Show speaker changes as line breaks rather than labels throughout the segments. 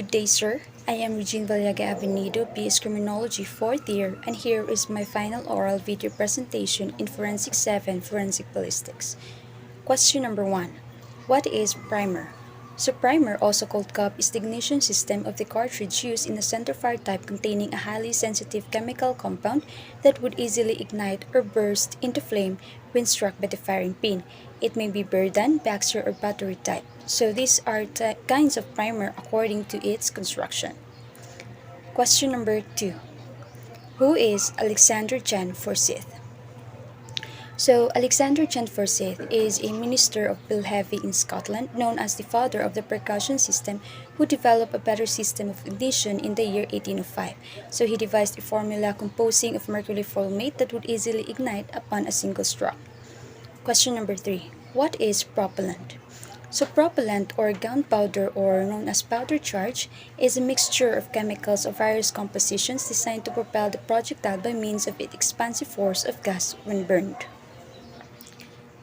Good day, sir. I am Regine Avenido, BS Criminology 4th year, and here is my final oral video presentation in Forensic 7 Forensic Ballistics. Question number 1. What is primer? So primer, also called cup, is the ignition system of the cartridge used in a centerfire type containing a highly sensitive chemical compound that would easily ignite or burst into flame when struck by the firing pin. It may be Berdan, Baxter, or battery type. So these are kinds of primer according to its construction. Question number 2. Who is Alexander Jan Forsyth? So, Alexander Jan Forsyth is a minister of Bilheavy in Scotland, known as the father of the percussion system, who developed a better system of ignition in the year 1805. So, he devised a formula composing of mercury fulminate that would easily ignite upon a single stroke. Question number 3. What is propellant? So propellant, or gunpowder, or known as powder charge, is a mixture of chemicals of various compositions designed to propel the projectile by means of its expansive force of gas when burned.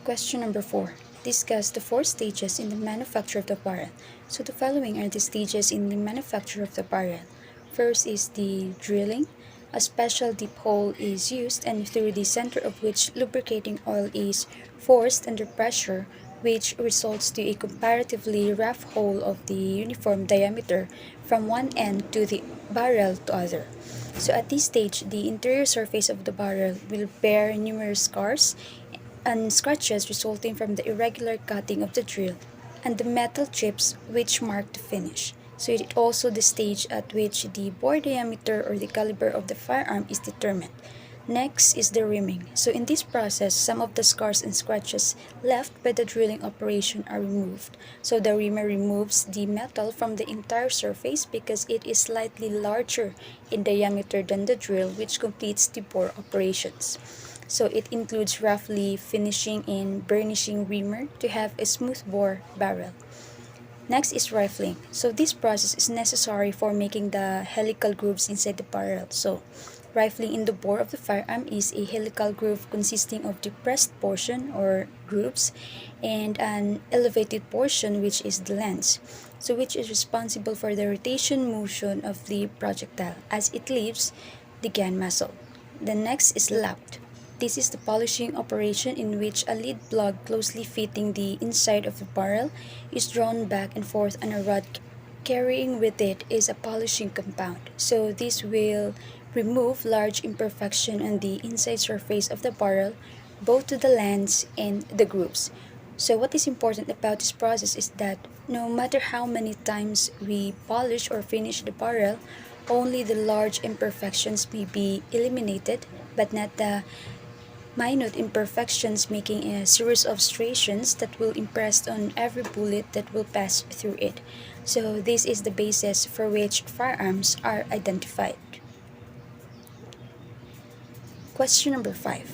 Question number 4. Discuss the 4 stages in the manufacture of the barrel. So the following are the stages in the manufacture of the barrel. First is the drilling. A special deep hole is used, and through the center of which lubricating oil is forced under pressure, which results to a comparatively rough hole of the uniform diameter from one end to the barrel to other. So at this stage, the interior surface of the barrel will bear numerous scars and scratches resulting from the irregular cutting of the drill and the metal chips which mark the finish. So it is also the stage at which the bore diameter or the caliber of the firearm is determined. Next is the rimming. So in this process, some of the scars and scratches left by the drilling operation are removed. So the rimmer removes the metal from the entire surface because it is slightly larger in diameter than the drill, which completes the bore operations. So it includes roughly finishing and burnishing rimmer to have a smooth bore barrel. Next is rifling. So this process is necessary for making the helical grooves inside the barrel. So rifling in the bore of the firearm is a helical groove consisting of depressed portion or grooves and an elevated portion, which is the lens, so which is responsible for the rotation motion of the projectile as it leaves the gun muzzle. The next is lapped. This is the polishing operation in which a lead plug closely fitting the inside of the barrel is drawn back and forth on a rod. Carrying with it is a polishing compound. So this will remove large imperfection on the inside surface of the barrel, both to the lens and the grooves. So what is important about this process is that no matter how many times we polish or finish the barrel, only the large imperfections may be eliminated, but not the minute imperfections, making a series of striations that will impress on every bullet that will pass through it. So this is the basis for which firearms are identified. Question number 5.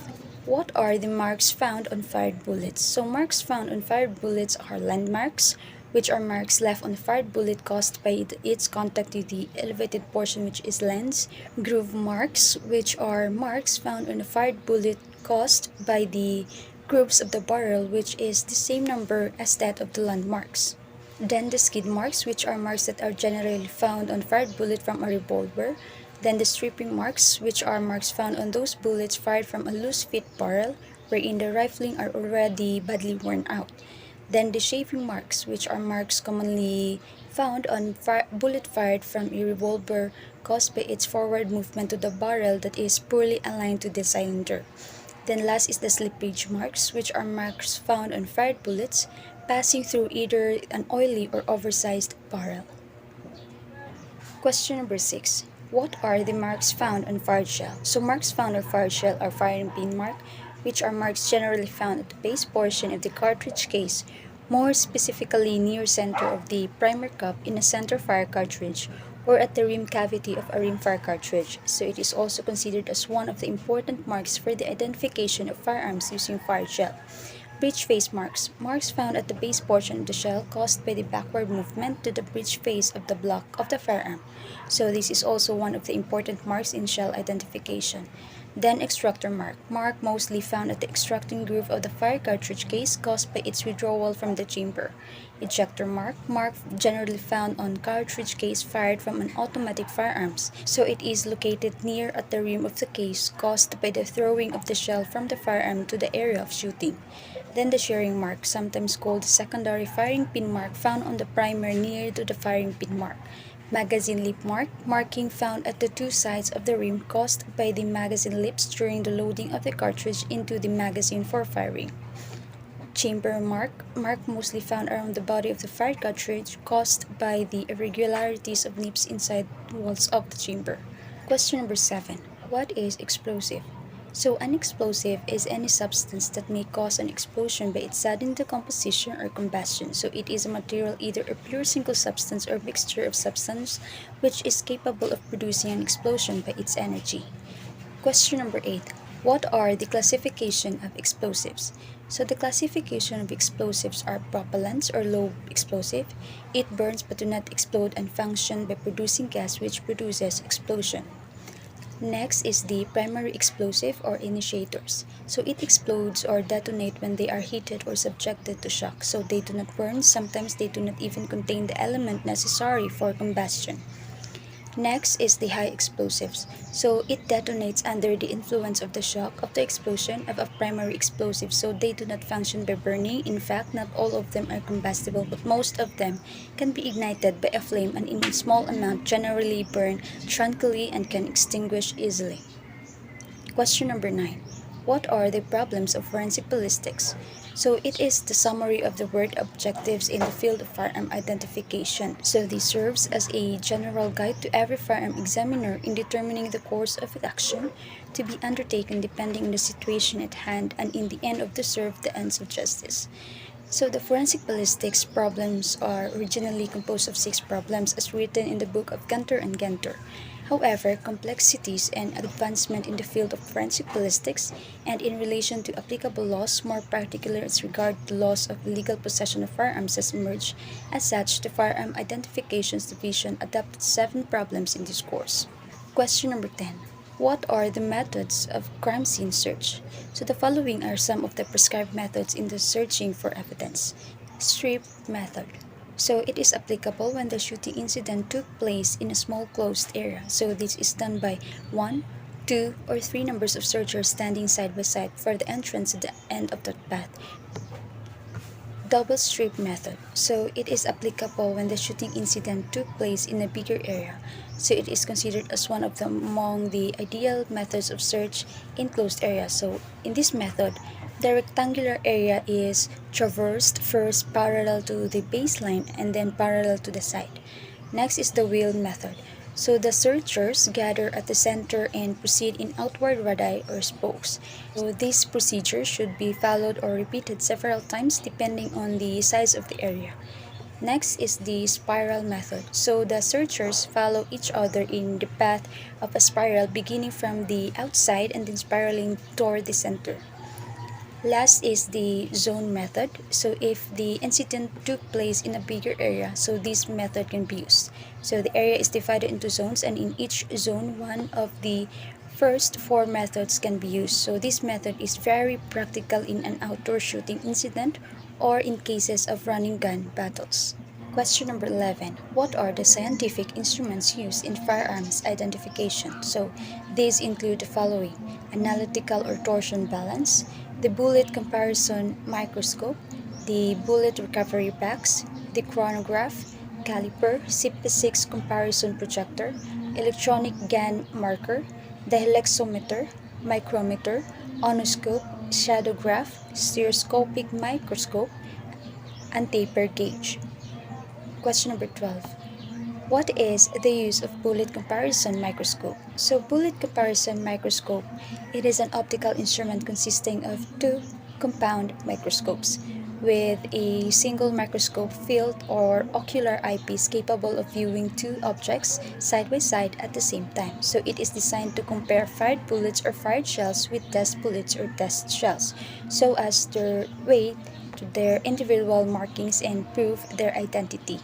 What are the marks found on fired bullets? So marks found on fired bullets are landmarks, which are marks left on a fired bullet caused by its contact with the elevated portion, which is lens. Groove marks, which are marks found on a fired bullet caused by the grooves of the barrel, which is the same number as that of the landmarks. Then the skid marks, which are marks that are generally found on fired bullet from a revolver. Then the stripping marks, which are marks found on those bullets fired from a loose-fit barrel, wherein the rifling are already badly worn out. Then the shaving marks, which are marks commonly found on bullet fired from a revolver caused by its forward movement to the barrel that is poorly aligned to the cylinder. Then last is the slippage marks, which are marks found on fired bullets passing through either an oily or oversized barrel. Question number 6. What are the marks found on fired shell? So marks found on fired shell are firing pin mark, which are marks generally found at the base portion of the cartridge case, more specifically near center of the primer cup in a center fire cartridge, or at the rim cavity of a rimfire cartridge. So it is also considered as one of the important marks for the identification of firearms using fired shell. Breech face marks. Marks found at the base portion of the shell caused by the backward movement to the breech face of the block of the firearm. So this is also one of the important marks in shell identification. Then extractor mark. Mark mostly found at the extracting groove of the fire cartridge case caused by its withdrawal from the chamber. Ejector mark. Mark generally found on cartridge case fired from an automatic firearms, so it is located near at the rim of the case caused by the throwing of the shell from the firearm to the area of shooting. Then the shearing mark, sometimes called the secondary firing pin mark, found on the primer near to the firing pin mark. Magazine lip mark, marking found at the two sides of the rim caused by the magazine lips during the loading of the cartridge into the magazine for firing. Chamber mark, mark mostly found around the body of the fired cartridge caused by the irregularities of nips inside the walls of the chamber. Question number 7. What is explosive? So an explosive is any substance that may cause an explosion by its sudden decomposition or combustion. So it is a material, either a pure single substance or mixture of substance, which is capable of producing an explosion by its energy. Question number 8. What are the classification of explosives? So the classification of explosives are propellants or low explosive. It burns but do not explode and function by producing gas which produces explosion. Next is the primary explosive or initiators. So it explodes or detonate when they are heated or subjected to shock. So they do not burn, sometimes they do not even contain the element necessary for combustion. Next is the high explosives. So it detonates under the influence of the shock of the explosion of a primary explosive, so they do not function by burning. In fact, not all of them are combustible, but most of them can be ignited by a flame and in a small amount generally burn tranquilly and can extinguish easily. Question number 9. What are the problems of forensic ballistics? So it is the summary of the work objectives in the field of firearm identification. So this serves as a general guide to every firearm examiner in determining the course of action to be undertaken depending on the situation at hand and in the end of the serve the ends of justice. So the forensic ballistics problems are originally composed of 6 problems as written in the book of Gunter and Genter. However, complexities and advancement in the field of forensic ballistics and in relation to applicable laws, more particularly as regard the laws of illegal possession of firearms, has emerged. As such, the Firearm Identifications Division adopted 7 problems in this course. Question number 10. What are the methods of crime scene search? So the following are some of the prescribed methods in the searching for evidence. Strip method. So it is applicable when the shooting incident took place in a small closed area. So this is done by 1, 2, or 3 numbers of searchers standing side by side for the entrance at the end of the path. Double strip method. So it is applicable when the shooting incident took place in a bigger area. So it is considered as one of the among the ideal methods of search in closed areas. So in this method, the rectangular area is traversed first parallel to the baseline and then parallel to the side. Next is the wheel method. So the searchers gather at the center and proceed in outward radii or spokes. So this procedure should be followed or repeated several times depending on the size of the area. Next is the spiral method. So the searchers follow each other in the path of a spiral beginning from the outside and then spiraling toward the center. Last is the zone method. So if the incident took place in a bigger area, so this method can be used. So the area is divided into zones and in each zone, one of the first 4 methods can be used. So this method is very practical in an outdoor shooting incident or in cases of running gun battles. Question number 11. What are the scientific instruments used in firearms identification? So these include the following: analytical or torsion balance, the bullet comparison microscope, the bullet recovery box, the chronograph, caliper, CP6 comparison projector, electronic gun marker, the helixometer, micrometer, onoscope, shadowgraph, stereoscopic microscope, and taper gauge. Question number 12. What is the use of bullet comparison microscope? So bullet comparison microscope, it is an optical instrument consisting of 2 compound microscopes with a single microscope field or ocular eyepiece capable of viewing 2 objects side by side at the same time. So it is designed to compare fired bullets or fired shells with test bullets or test shells so as to weight to their individual markings and prove their identity.